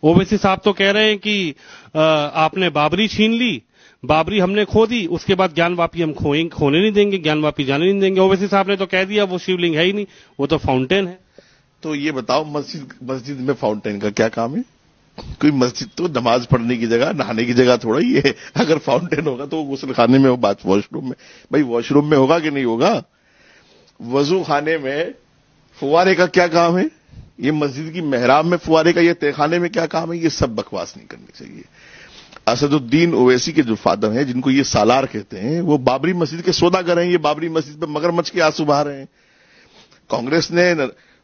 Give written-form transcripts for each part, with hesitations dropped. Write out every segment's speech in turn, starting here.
ओवैसी साहब तो कह रहे हैं कि आपने बाबरी छीन ली, बाबरी हमने खो दी, उसके बाद ज्ञानवापी हम खोने नहीं देंगे, ज्ञानवापी जाने नहीं देंगे। ओवैसी साहब ने तो कह दिया वो शिवलिंग है ही नहीं, वो तो फाउंटेन है। तो ये बताओ मस्जिद में फाउंटेन का क्या काम है? कोई मस्जिद तो नमाज पढ़ने की जगह, नहाने की जगह थोड़ा ही है। अगर फाउंटेन होगा तो गुस्ल खाने में हो, बात वॉशरूम में। भाई वॉशरूम में होगा कि नहीं होगा? वजू खाने में फुवारे का क्या काम है? ये मस्जिद की मेहराब में फुवारे का, ये तहखाने में क्या काम है? ये सब बकवास नहीं करनी चाहिए। असदुद्दीन ओवैसी के जो फादर हैं, जिनको ये सालार कहते हैं, वो बाबरी मस्जिद के सौदागर हैं। ये बाबरी मस्जिद पे मगरमच्छ के आंसू बहा रहे हैं। कांग्रेस ने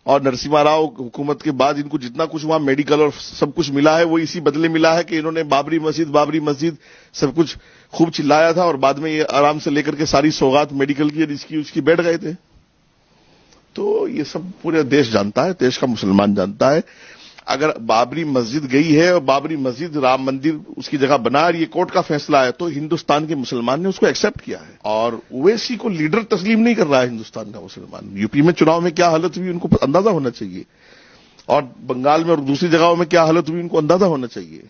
और नरसिम्हा राव हुकूमत के बाद इनको जितना कुछ वहां मेडिकल और सब कुछ मिला है, वो इसी बदले मिला है कि इन्होंने बाबरी मस्जिद सब कुछ खूब चिल्लाया था और बाद में ये आराम से लेकर के सारी सौगात मेडिकल की इसकी उसकी बैठ गए थे। तो ये सब पूरे देश जानता है, देश का मुसलमान जानता है। अगर बाबरी मस्जिद गई है और बाबरी मस्जिद राम मंदिर उसकी जगह बना और ये कोर्ट का फैसला है, तो हिंदुस्तान के मुसलमान ने उसको एक्सेप्ट किया है। और ओवैसी को लीडर तस्लीम नहीं कर रहा है हिंदुस्तान का मुसलमान। यूपी में चुनाव में क्या हालत हुई उनको अंदाजा होना चाहिए, और बंगाल में और दूसरी जगहों में क्या हालत हुई उनको अंदाजा होना चाहिए।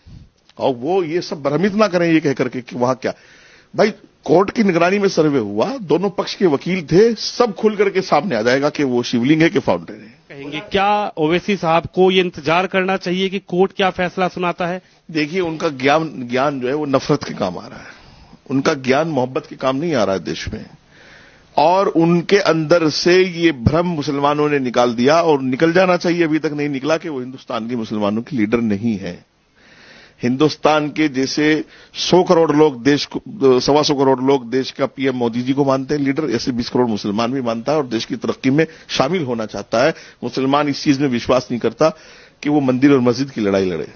और वो ये सब भ्रमित ना करें ये कहकर के कि वहां क्या। भाई कोर्ट की निगरानी में सर्वे हुआ, दोनों पक्ष के वकील थे, सब खुल करके सामने आ जाएगा कि वो शिवलिंग है कि फाउंटेन है। कहेंगे क्या ओवैसी साहब को ये इंतजार करना चाहिए कि कोर्ट क्या फैसला सुनाता है? देखिए, उनका ज्ञान जो है वो नफरत के काम आ रहा है। उनका ज्ञान मोहब्बत के काम नहीं आ रहा है देश में। और उनके अंदर से ये भ्रम मुसलमानों ने निकाल दिया, और निकल जाना चाहिए, अभी तक नहीं निकला, कि वो हिंदुस्तान के मुसलमानों की लीडर नहीं है। हिंदुस्तान के जैसे 100 करोड़ लोग देश को, 125 करोड़ लोग देश का पीएम मोदी जी को मानते हैं लीडर, ऐसे 20 करोड़ मुसलमान भी मानता है और देश की तरक्की में शामिल होना चाहता है। मुसलमान इस चीज में विश्वास नहीं करता कि वो मंदिर और मस्जिद की लड़ाई लड़े।